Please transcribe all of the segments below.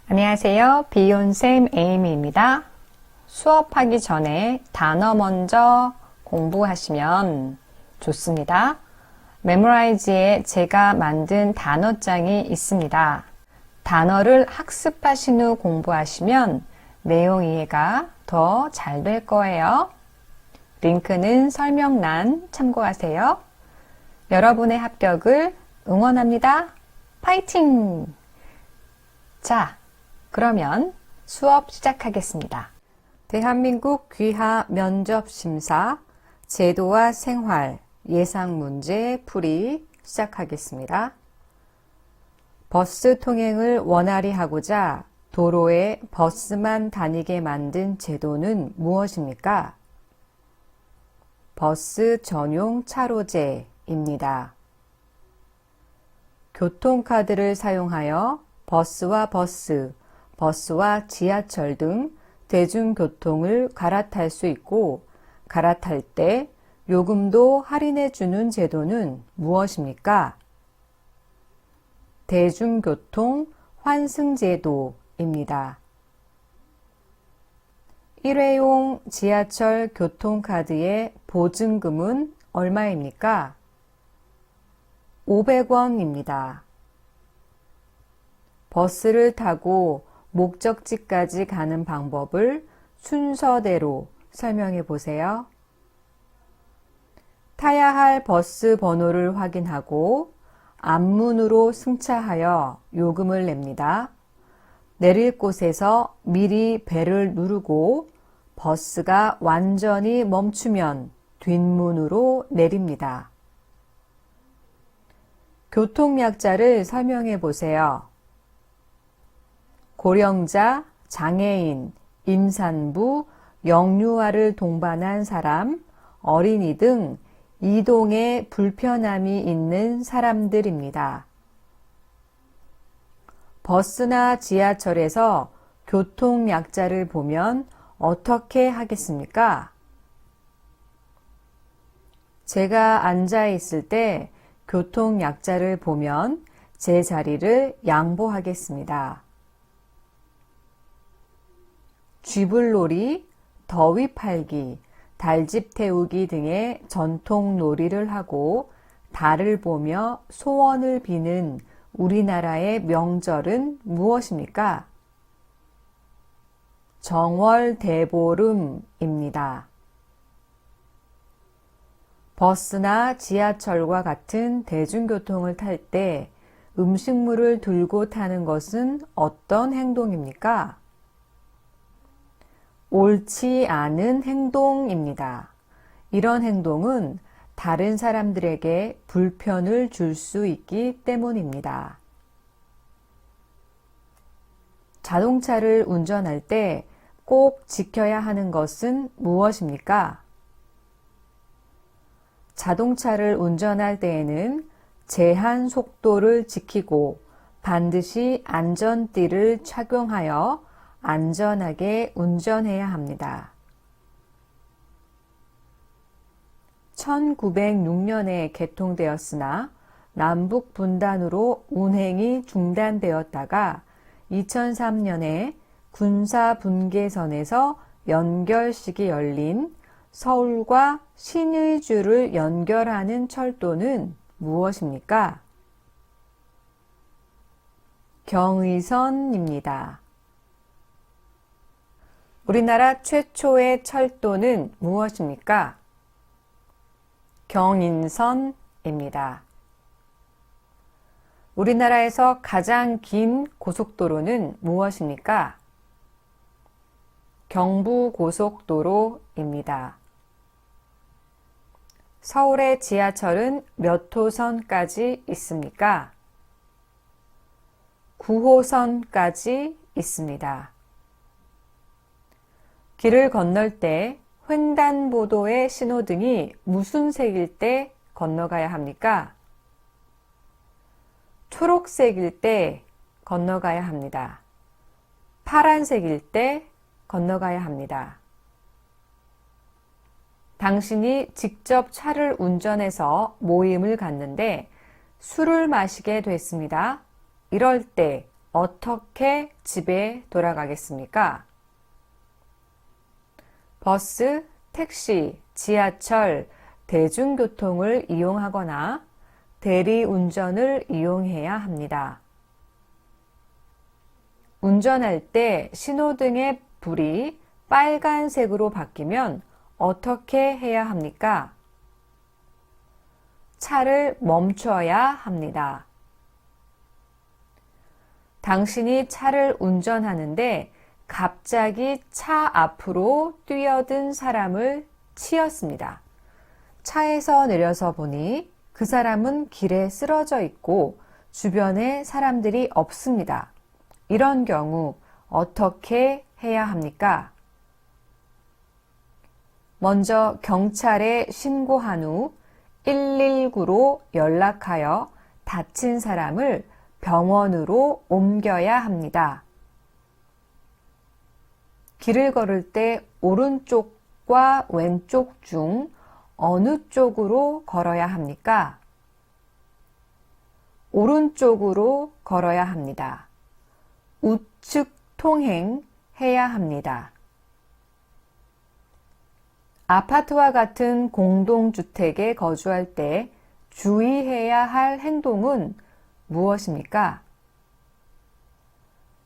안녕하세요. 비욘쌤 에이미입니다. 수업하기 전에 단어 먼저 공부하시면 좋습니다. 메모라이즈에 제가 만든 단어장이 있습니다. 단어를 학습하신 후 공부하시면 내용 이해가 더 잘 될 거예요. 링크는 설명란 참고하세요. 여러분의 합격을 응원합니다. 파이팅! 자, 그러면 수업 시작하겠습니다. 대한민국 귀하 면접심사 제도와 생활 예상 문제 풀이 시작하겠습니다. 버스 통행을 원활히 하고자 도로에 버스만 다니게 만든 제도는 무엇입니까? 버스 전용 차로제입니다. 교통카드를 사용하여 버스와 지하철 등 대중교통을 갈아탈 수 있고 갈아탈 때 요금도 할인해 주는 제도는 무엇입니까? 대중교통 환승제도입니다. 일회용 지하철 교통카드의 보증금은 얼마입니까? 500원입니다. 버스를 타고 목적지까지 가는 방법을 순서대로 설명해 보세요. 타야 할 버스 번호를 확인하고 앞문으로 승차하여 요금을 냅니다. 내릴 곳에서 미리 벨을 누르고 버스가 완전히 멈추면 뒷문으로 내립니다. 교통약자를 설명해 보세요. 고령자, 장애인, 임산부, 영유아를 동반한 사람, 어린이 등 이동에 불편함이 있는 사람들입니다. 버스나 지하철에서 교통약자를 보면 어떻게 하겠습니까? 제가 앉아 있을 때 교통약자를 보면 제 자리를 양보하겠습니다. 쥐불놀이, 더위 팔기, 달집 태우기 등의 전통 놀이를 하고 달을 보며 소원을 비는 우리나라의 명절은 무엇입니까? 정월대보름입니다. 버스나 지하철과 같은 대중교통을 탈 때 음식물을 들고 타는 것은 어떤 행동입니까? 옳지 않은 행동입니다. 이런 행동은 다른 사람들에게 불편을 줄 수 있기 때문입니다. 자동차를 운전할 때 꼭 지켜야 하는 것은 무엇입니까? 자동차를 운전할 때에는 제한 속도를 지키고 반드시 안전띠를 착용하여 안전하게 운전해야 합니다. 1906년에 개통되었으나 남북 분단으로 운행이 중단되었다가 2003년에 군사분계선에서 연결식이 열린 서울과 신의주를 연결하는 철도는 무엇입니까? 경의선입니다. 우리나라 최초의 철도는 무엇입니까? 경인선입니다. 우리나라에서 가장 긴 고속도로는 무엇입니까? 경부고속도로입니다. 서울의 지하철은 몇 호선까지 있습니까? 9호선까지 있습니다. 길을 건널 때 횡단보도의 신호등이 무슨 색일 때 건너가야 합니까? 초록색일 때 건너가야 합니다. 파란색일 때 건너가야 합니다. 당신이 직접 차를 운전해서 모임을 갔는데 술을 마시게 됐습니다. 이럴 때 어떻게 집에 돌아가겠습니까? 버스, 택시, 지하철, 대중교통을 이용하거나 대리운전을 이용해야 합니다. 운전할 때 신호등의 불이 빨간색으로 바뀌면 어떻게 해야 합니까? 차를 멈춰야 합니다. 당신이 차를 운전하는데 갑자기 차 앞으로 뛰어든 사람을 치었습니다. 차에서 내려서 보니 그 사람은 길에 쓰러져 있고 주변에 사람들이 없습니다. 이런 경우 어떻게 해야 합니까? 먼저 경찰에 신고한 후 119로 연락하여 다친 사람을 병원으로 옮겨야 합니다. 길을 걸을 때 오른쪽과 왼쪽 중 어느 쪽으로 걸어야 합니까? 오른쪽으로 걸어야 합니다. 우측 통행해야 합니다. 아파트와 같은 공동주택에 거주할 때 주의해야 할 행동은 무엇입니까?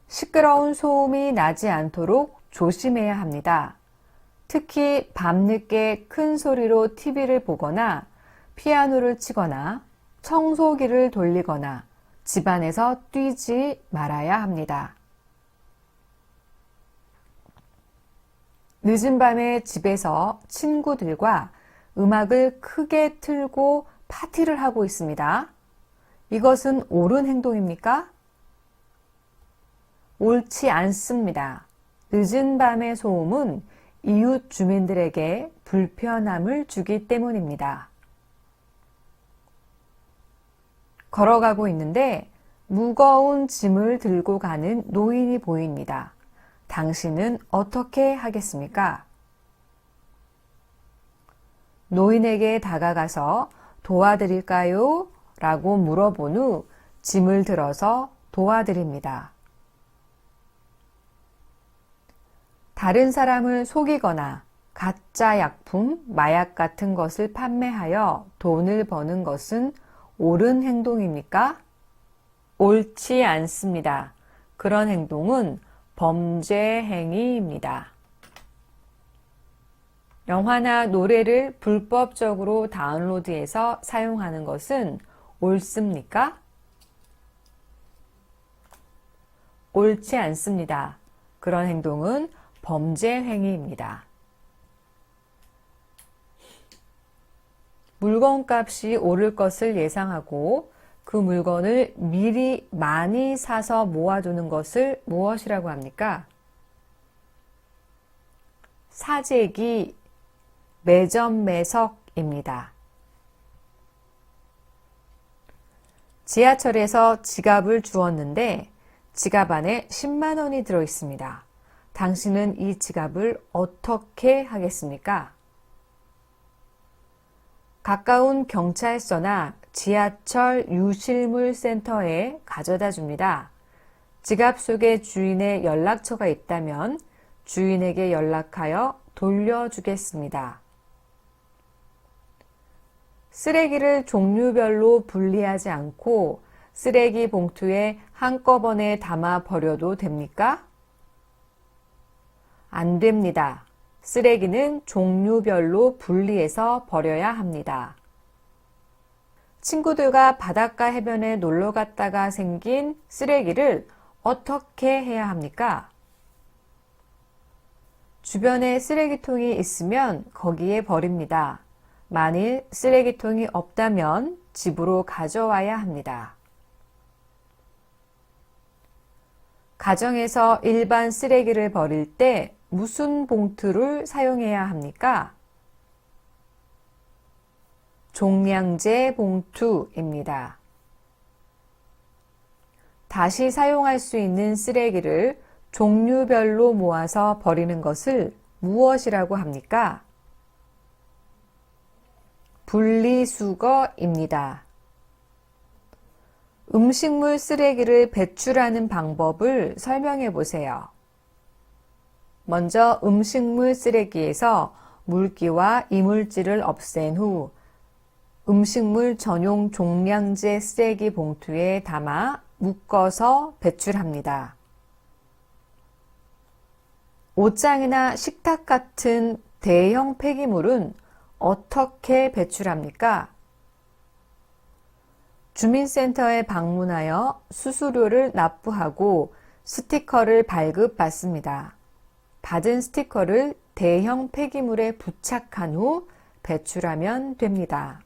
시끄러운 소음이 나지 않도록 조심해야 합니다. 특히 밤늦게 큰 소리로 TV를 보거나 피아노를 치거나 청소기를 돌리거나 집안에서 뛰지 말아야 합니다. 늦은 밤에 집에서 친구들과 음악을 크게 틀고 파티를 하고 있습니다. 이것은 옳은 행동입니까? 옳지 않습니다. 늦은 밤의 소음은 이웃 주민들에게 불편함을 주기 때문입니다. 걸어가고 있는데 무거운 짐을 들고 가는 노인이 보입니다. 당신은 어떻게 하겠습니까? 노인에게 다가가서 도와드릴까요? 라고 물어본 후 짐을 들어서 도와드립니다. 다른 사람을 속이거나 가짜 약품, 마약 같은 것을 판매하여 돈을 버는 것은 옳은 행동입니까? 옳지 않습니다. 그런 행동은 범죄 행위입니다. 영화나 노래를 불법적으로 다운로드해서 사용하는 것은 옳습니까? 옳지 않습니다. 그런 행동은 범죄 행위입니다. 물건값이 오를 것을 예상하고 그 물건을 미리 많이 사서 모아두는 것을 무엇이라고 합니까? 사재기, 매점매석입니다. 지하철에서 지갑을 주었는데 지갑 안에 10만 원이 들어 있습니다. 당신은 이 지갑을 어떻게 하겠습니까? 가까운 경찰서나 지하철 유실물 센터에 가져다 줍니다. 지갑 속에 주인의 연락처가 있다면 주인에게 연락하여 돌려주겠습니다. 쓰레기를 종류별로 분리하지 않고 쓰레기 봉투에 한꺼번에 담아 버려도 됩니까? 안 됩니다. 쓰레기는 종류별로 분리해서 버려야 합니다. 친구들과 바닷가 해변에 놀러 갔다가 생긴 쓰레기를 어떻게 해야 합니까? 주변에 쓰레기통이 있으면 거기에 버립니다. 만일 쓰레기통이 없다면 집으로 가져와야 합니다. 가정에서 일반 쓰레기를 버릴 때 무슨 봉투를 사용해야 합니까? 종량제 봉투입니다. 다시 사용할 수 있는 쓰레기를 종류별로 모아서 버리는 것을 무엇이라고 합니까? 분리수거입니다. 음식물 쓰레기를 배출하는 방법을 설명해 보세요. 먼저 음식물 쓰레기에서 물기와 이물질을 없앤 후 음식물 전용 종량제 쓰레기 봉투에 담아 묶어서 배출합니다. 옷장이나 식탁 같은 대형 폐기물은 어떻게 배출합니까? 주민센터에 방문하여 수수료를 납부하고 스티커를 발급받습니다. 받은 스티커를 대형 폐기물에 부착한 후 배출하면 됩니다.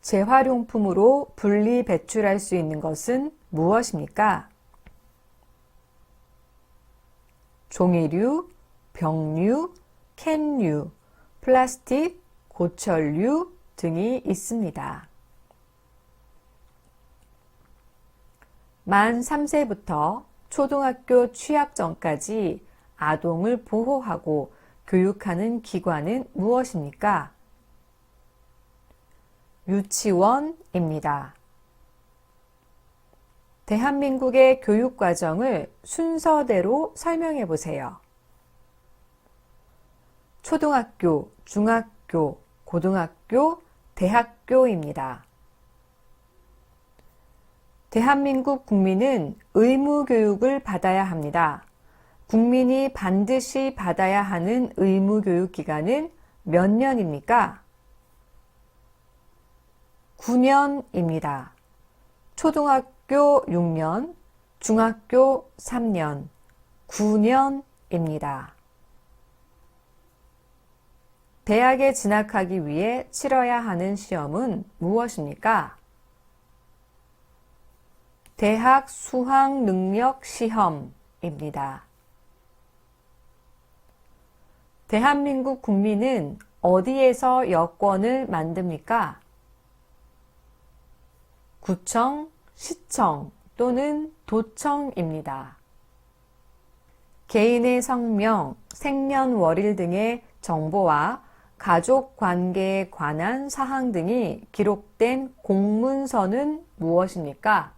재활용품으로 분리 배출할 수 있는 것은 무엇입니까? 종이류, 병류, 캔류, 플라스틱, 고철류 등이 있습니다. 만 3세부터 초등학교 취학 전까지 아동을 보호하고 교육하는 기관은 무엇입니까? 유치원입니다. 대한민국의 교육과정을 순서대로 설명해 보세요. 초등학교, 중학교, 고등학교, 대학교입니다. 대한민국 국민은 의무교육을 받아야 합니다. 국민이 반드시 받아야 하는 의무교육기간은 몇 년입니까? 9년입니다. 초등학교 6년, 중학교 3년, 9년입니다. 대학에 진학하기 위해 치러야 하는 시험은 무엇입니까? 대학 수학 능력 시험입니다. 대한민국 국민은 어디에서 여권을 만듭니까? 구청, 시청 또는 도청입니다. 개인의 성명, 생년월일 등의 정보와 가족 관계에 관한 사항 등이 기록된 공문서는 무엇입니까?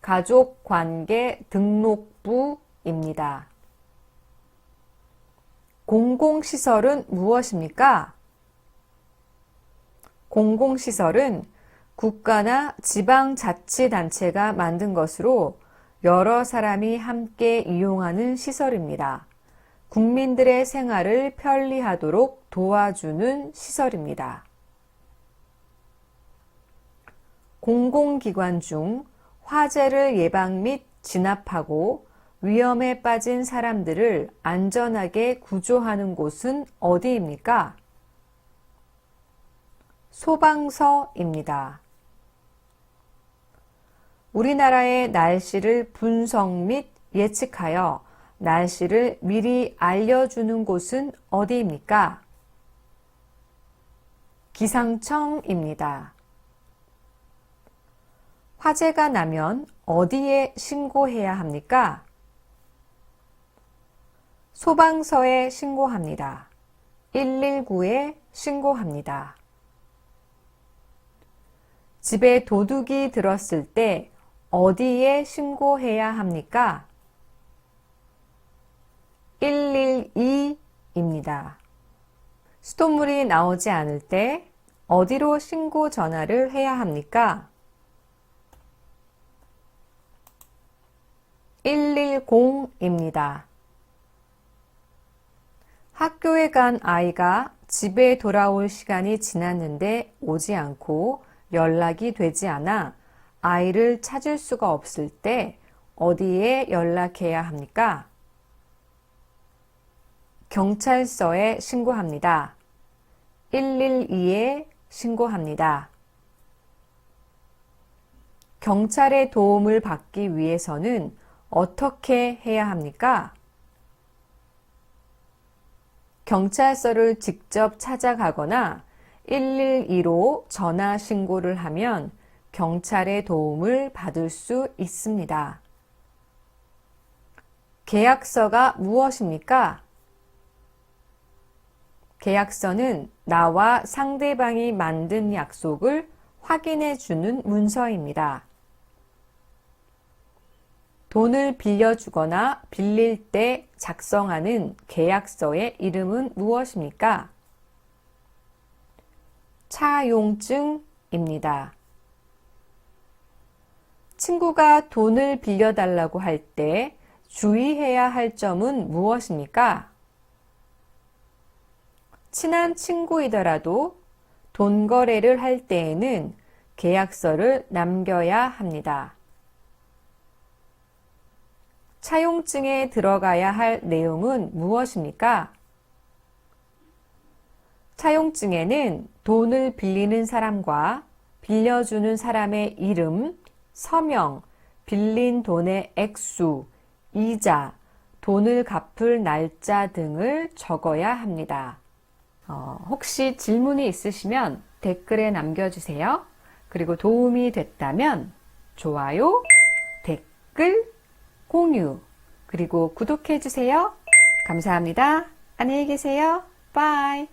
가족관계 등록부입니다. 공공시설은 무엇입니까? 공공시설은 국가나 지방자치단체가 만든 것으로 여러 사람이 함께 이용하는 시설입니다. 국민들의 생활을 편리하도록 도와주는 시설입니다. 공공기관 중 화재를 예방 및 진압하고 위험에 빠진 사람들을 안전하게 구조하는 곳은 어디입니까? 소방서입니다. 우리나라의 날씨를 분석 및 예측하여 날씨를 미리 알려주는 곳은 어디입니까? 기상청입니다. 화재가 나면 어디에 신고해야 합니까? 소방서에 신고합니다. 119에 신고합니다. 집에 도둑이 들었을 때 어디에 신고해야 합니까? 112입니다. 수돗물이 나오지 않을 때 어디로 신고 전화를 해야 합니까? 110입니다. 학교에 간 아이가 집에 돌아올 시간이 지났는데 오지 않고 연락이 되지 않아 아이를 찾을 수가 없을 때 어디에 연락해야 합니까? 경찰서에 신고합니다. 112에 신고합니다. 경찰의 도움을 받기 위해서는 어떻게 해야 합니까? 경찰서를 직접 찾아가거나 112로 전화 신고를 하면 경찰의 도움을 받을 수 있습니다. 계약서가 무엇입니까? 계약서는 나와 상대방이 만든 약속을 확인해 주는 문서입니다. 돈을 빌려주거나 빌릴 때 작성하는 계약서의 이름은 무엇입니까? 차용증입니다. 친구가 돈을 빌려달라고 할 때 주의해야 할 점은 무엇입니까? 친한 친구이더라도 돈 거래를 할 때에는 계약서를 남겨야 합니다. 차용증에 들어가야 할 내용은 무엇입니까? 차용증에는 돈을 빌리는 사람과 빌려주는 사람의 이름, 서명, 빌린 돈의 액수, 이자, 돈을 갚을 날짜 등을 적어야 합니다. 혹시 질문이 있으시면 댓글에 남겨주세요. 그리고 도움이 됐다면 좋아요, 댓글, 공유, 그리고 구독해주세요. 감사합니다. 안녕히 계세요. 바이.